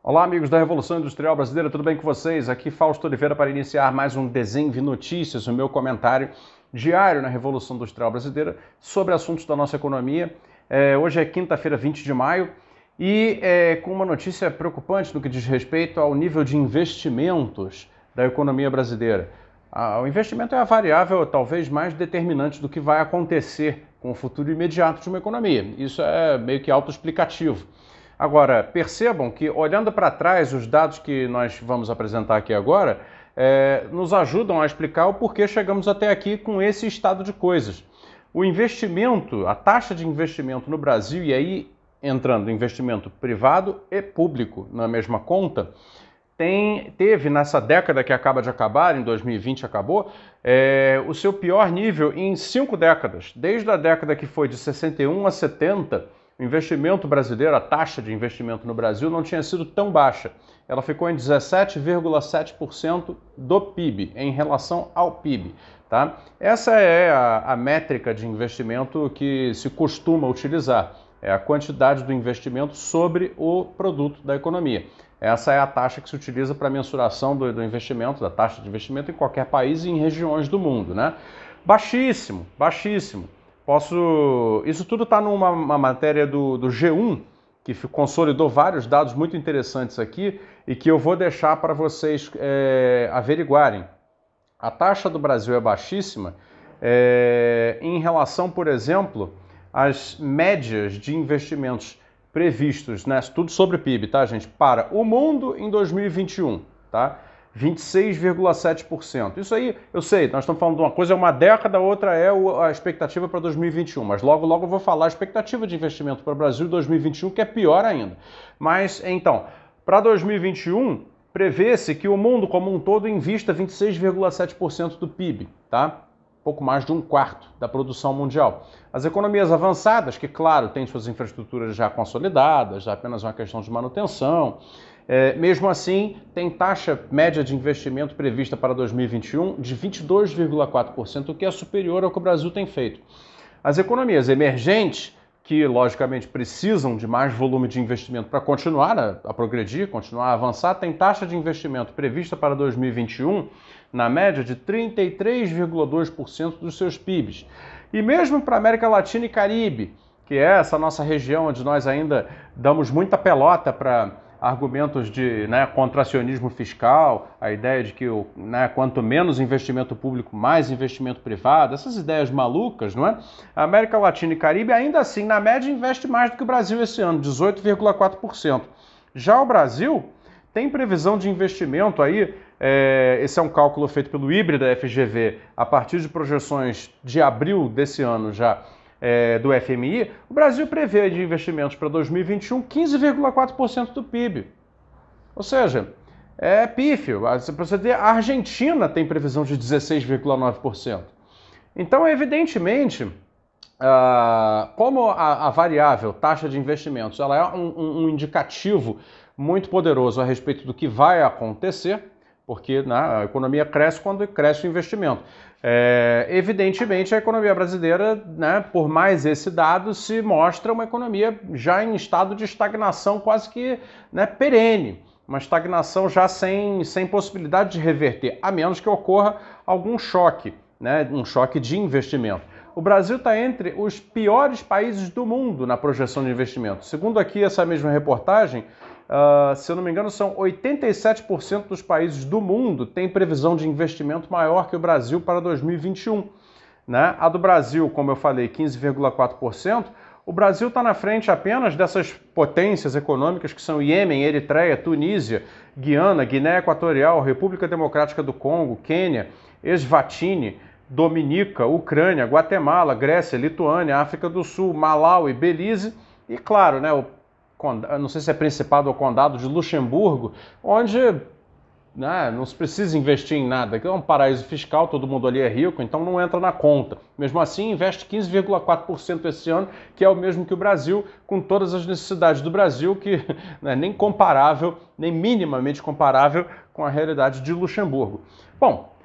Olá, amigos da Revolução Industrial Brasileira, tudo bem com vocês? Aqui Fausto Oliveira para iniciar mais um Desenve Notícias, o meu comentário diário na Revolução Industrial Brasileira sobre assuntos da nossa economia. Hoje é quinta-feira, 20 de maio, e com uma notícia preocupante no que diz respeito ao nível de investimentos da economia brasileira. O investimento é a variável talvez mais determinante do que vai acontecer com o futuro imediato de uma economia. Isso é meio que autoexplicativo. Agora, percebam que, olhando para trás, os dados que nós vamos apresentar aqui agora nos ajudam a explicar o porquê chegamos até aqui com esse estado de coisas. O investimento, a taxa de investimento no Brasil, e aí entrando investimento privado e público na mesma conta, teve nessa década que acaba de acabar, em 2020 acabou, o seu pior nível em 5 décadas. Desde a década que foi de 61 a 70, o investimento brasileiro, a taxa de investimento no Brasil não tinha sido tão baixa. Ela ficou em 17,7% do PIB, em relação ao PIB. Tá? Essa é a métrica de investimento que se costuma utilizar. É a quantidade do investimento sobre o produto da economia. Essa é a taxa que se utiliza para a mensuração do investimento, da taxa de investimento em qualquer país e em regiões do mundo, né? Baixíssimo, baixíssimo. Isso tudo está numa matéria do G1, que consolidou vários dados muito interessantes aqui e que eu vou deixar para vocês averiguarem. A taxa do Brasil é baixíssima em relação, por exemplo, às médias de investimentos previstos, né? Tudo sobre PIB, tá, gente? Para o mundo em 2021, tá? 26,7%. Isso aí, eu sei, nós estamos falando de uma coisa, é uma década, a outra é a expectativa para 2021, mas logo eu vou falar a expectativa de investimento para o Brasil em 2021, que é pior ainda. Mas, então, para 2021, prevê-se que o mundo como um todo invista 26,7% do PIB, tá? Pouco mais de 1/4 da produção mundial. As economias avançadas, que claro, têm suas infraestruturas já consolidadas, já apenas uma questão de manutenção, mesmo assim, tem taxa média de investimento prevista para 2021 de 22,4%, o que é superior ao que o Brasil tem feito. As economias emergentes, que logicamente precisam de mais volume de investimento para continuar a progredir, continuar a avançar, tem taxa de investimento prevista para 2021 na média de 33,2% dos seus PIBs. E mesmo para a América Latina e Caribe, que é essa nossa região onde nós ainda damos muita pelota para argumentos de contracionismo fiscal, a ideia de que quanto menos investimento público, mais investimento privado, essas ideias malucas, não é? A América Latina e Caribe, ainda assim, na média, investe mais do que o Brasil esse ano, 18,4%. Já o Brasil tem previsão de investimento aí, esse é um cálculo feito pelo IBRE da FGV, a partir de projeções de abril desse ano já, do FMI, o Brasil prevê de investimentos para 2021 15,4% do PIB. Ou seja, é pífio. Para você ter, a Argentina tem previsão de 16,9%. Então, evidentemente, como a variável taxa de investimentos ela é um indicativo muito poderoso a respeito do que vai acontecer, porque a economia cresce quando cresce o investimento. Evidentemente, a economia brasileira, por mais esse dado, se mostra uma economia já em estado de estagnação quase que perene, uma estagnação já sem possibilidade de reverter, a menos que ocorra algum choque, um choque de investimento. O Brasil está entre os piores países do mundo na projeção de investimento. Segundo aqui essa mesma reportagem, se eu não me engano, são 87% dos países do mundo têm previsão de investimento maior que o Brasil para 2021. A do Brasil, como eu falei, 15,4%. O Brasil está na frente apenas dessas potências econômicas que são Iêmen, Eritreia, Tunísia, Guiana, Guiné Equatorial, República Democrática do Congo, Quênia, Eswatini, Dominica, Ucrânia, Guatemala, Grécia, Lituânia, África do Sul, Malau e Belize. E claro, não sei se é Principado ou Condado de Luxemburgo, onde não se precisa investir em nada, que é um paraíso fiscal, todo mundo ali é rico, então não entra na conta. Mesmo assim, investe 15,4% esse ano, que é o mesmo que o Brasil, com todas as necessidades do Brasil, que não é nem comparável, nem minimamente comparável com a realidade de Luxemburgo. Bom,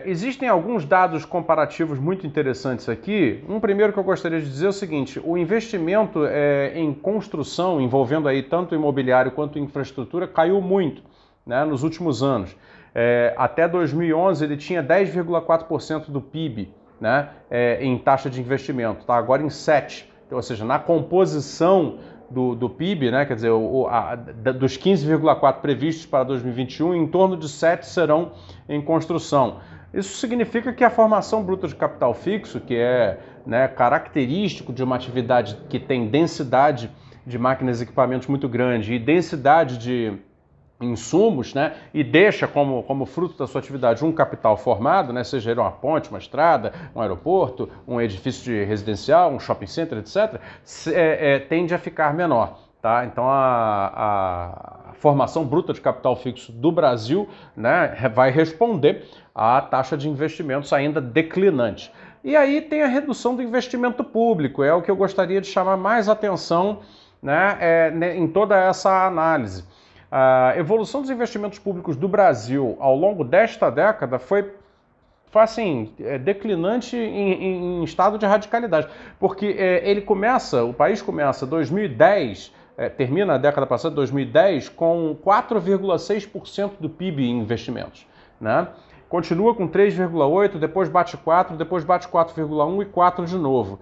Existem alguns dados comparativos muito interessantes aqui. Um primeiro que eu gostaria de dizer é o seguinte: o investimento em construção, envolvendo aí tanto imobiliário quanto infraestrutura, caiu muito, né, nos últimos anos. Até 2011 ele tinha 10,4% do PIB, né, em taxa de investimento, está agora em 7%. Então, ou seja, na composição do PIB, né, quer dizer, dos 15,4 previstos para 2021, em torno de 7 serão em construção. Isso significa que a formação bruta de capital fixo, que é, né, característico de uma atividade que tem densidade de máquinas e equipamentos muito grande e densidade de insumos, né, e deixa como fruto da sua atividade um capital formado, né, seja ele uma ponte, uma estrada, um aeroporto, um edifício residencial, um shopping center, etc., tende a ficar menor. Tá? Então a formação bruta de capital fixo do Brasil, né, vai responder à taxa de investimentos ainda declinante. E aí tem a redução do investimento público, é o que eu gostaria de chamar mais atenção, né, em toda essa análise. A evolução dos investimentos públicos do Brasil ao longo desta década foi assim, declinante em estado de radicalidade, porque o país começa 2010, termina a década passada, 2010, com 4,6% do PIB em investimentos, né? Continua com 3,8%, depois bate 4%, depois bate 4,1% e 4% de novo.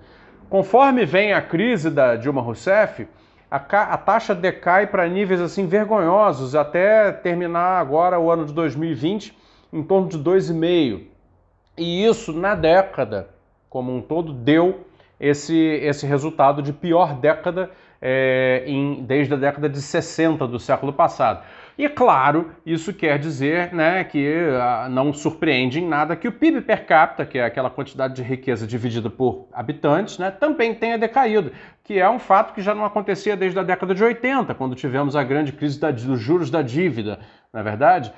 Conforme vem a crise da Dilma Rousseff, a taxa decai para níveis assim vergonhosos até terminar agora o ano de 2020 em torno de 2,5%. E isso na década como um todo deu esse resultado de pior década desde a década de 60 do século passado. E claro, isso quer dizer, né, que não surpreende em nada que o PIB per capita, que é aquela quantidade de riqueza dividida por habitantes, né, também tenha decaído, que é um fato que já não acontecia desde a década de 80, quando tivemos a grande crise dos juros da dívida. Na verdade,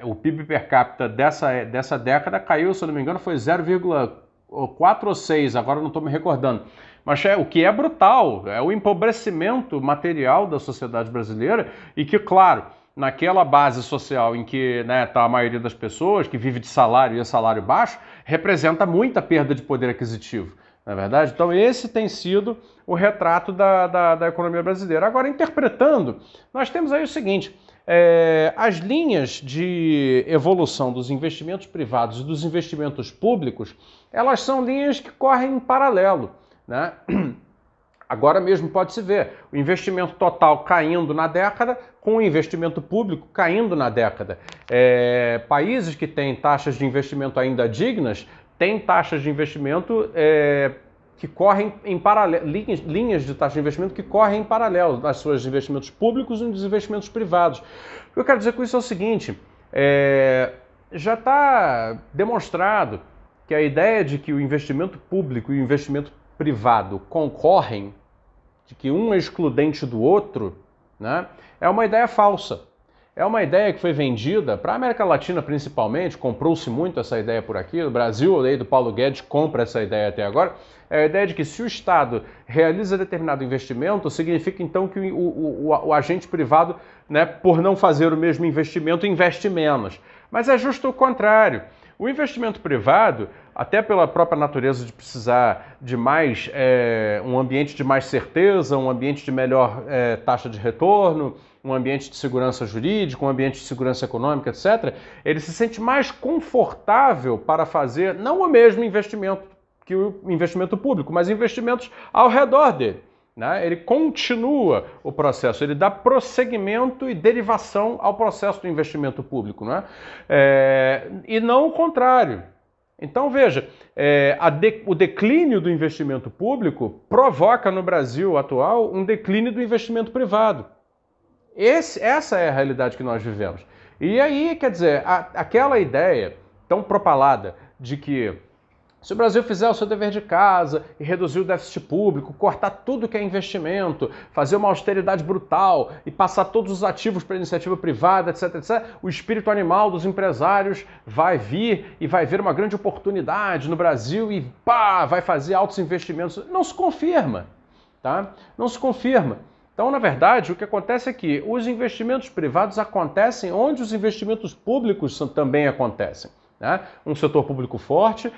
o PIB per capita dessa década caiu, se eu não me engano, foi 0,4 ou 6, agora não estou me recordando. Mas o que é brutal, é o empobrecimento material da sociedade brasileira e que, claro, naquela base social em que, né, está a maioria das pessoas, que vive de salário e salário baixo, representa muita perda de poder aquisitivo, não é verdade? Então esse tem sido o retrato da economia brasileira. Agora, interpretando, nós temos aí o seguinte: as linhas de evolução dos investimentos privados e dos investimentos públicos, elas são linhas que correm em paralelo, né? Agora mesmo pode-se ver o investimento total caindo na década com o investimento público caindo na década. Países que têm taxas de investimento ainda dignas têm taxas de investimento que correm em paralelo, linhas de taxa de investimento que correm em paralelo das suas investimentos públicos e dos investimentos privados. O que eu quero dizer com isso é o seguinte: já está demonstrado que a ideia de que o investimento público e o investimento privado concorrem, de que um é excludente do outro, né, é uma ideia falsa. É uma ideia que foi vendida para a América Latina principalmente, comprou-se muito essa ideia por aqui, no Brasil, a lei do Paulo Guedes compra essa ideia até agora, é a ideia de que se o Estado realiza determinado investimento, significa então que o agente privado, né, por não fazer o mesmo investimento, investe menos. Mas é justo o contrário. O investimento privado, até pela própria natureza de precisar de mais, um ambiente de mais certeza, um ambiente de melhor taxa de retorno, um ambiente de segurança jurídica, um ambiente de segurança econômica, etc., ele se sente mais confortável para fazer não o mesmo investimento que o investimento público, mas investimentos ao redor dele, né? Ele continua o processo, ele dá prosseguimento e derivação ao processo do investimento público, né? E não o contrário. Então, veja, o declínio do investimento público provoca no Brasil atual um declínio do investimento privado. Essa é a realidade que nós vivemos. E aí, quer dizer, aquela ideia tão propalada de que se o Brasil fizer o seu dever de casa e reduzir o déficit público, cortar tudo que é investimento, fazer uma austeridade brutal e passar todos os ativos para a iniciativa privada, etc., etc., o espírito animal dos empresários vai vir e vai ver uma grande oportunidade no Brasil e vai fazer altos investimentos. Não se confirma, tá? Não se confirma. Então, na verdade, o que acontece é que os investimentos privados acontecem onde os investimentos públicos também acontecem, né? Um setor público forte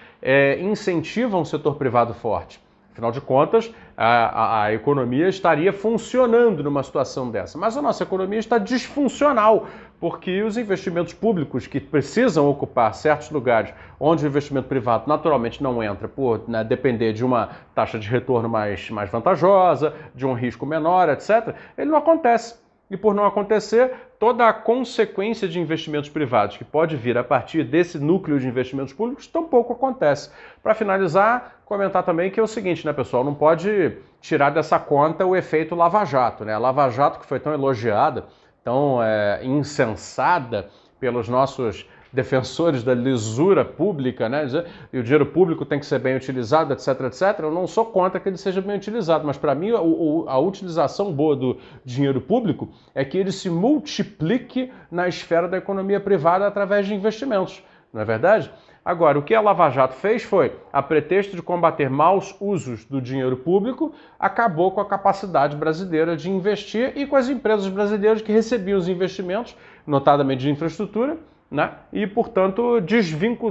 incentiva um setor privado forte. Afinal de contas, a economia estaria funcionando numa situação dessa. Mas a nossa economia está disfuncional, porque os investimentos públicos que precisam ocupar certos lugares onde o investimento privado naturalmente não entra, por depender de uma taxa de retorno mais vantajosa, de um risco menor, etc., ele não acontece. E por não acontecer, toda a consequência de investimentos privados que pode vir a partir desse núcleo de investimentos públicos tampouco acontece. Para finalizar, comentar também que é o seguinte, né, pessoal, não pode tirar dessa conta o efeito Lava Jato, né? A Lava Jato, que foi tão elogiada, tão incensada pelos nossos defensores da lisura pública, né? E o dinheiro público tem que ser bem utilizado, etc, etc. Eu não sou contra que ele seja bem utilizado, mas para mim a utilização boa do dinheiro público é que ele se multiplique na esfera da economia privada através de investimentos, não é verdade? Agora, o que a Lava Jato fez foi, a pretexto de combater maus usos do dinheiro público, acabou com a capacidade brasileira de investir e com as empresas brasileiras que recebiam os investimentos, notadamente de infraestrutura, né? E, portanto,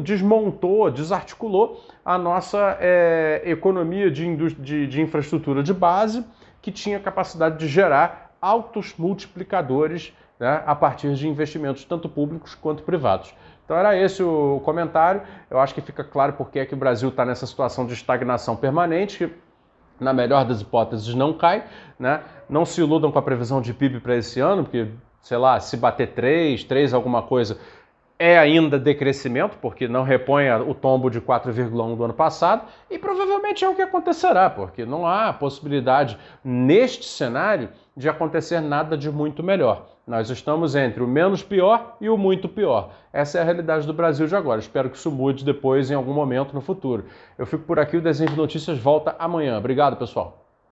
desmontou, desarticulou a nossa economia de infraestrutura de base, que tinha capacidade de gerar altos multiplicadores, né, a partir de investimentos tanto públicos quanto privados. Então era esse o comentário. Eu acho que fica claro porque é que o Brasil está nessa situação de estagnação permanente, que, na melhor das hipóteses, não cai, né? Não se iludam com a previsão de PIB para esse ano, porque, sei lá, se bater 3 alguma coisa, é ainda decrescimento, porque não repõe o tombo de 4,1 do ano passado, e provavelmente é o que acontecerá, porque não há possibilidade, neste cenário, de acontecer nada de muito melhor. Nós estamos entre o menos pior e o muito pior. Essa é a realidade do Brasil de agora. Espero que isso mude depois, em algum momento no futuro. Eu fico por aqui, o Desenho de Notícias volta amanhã. Obrigado, pessoal.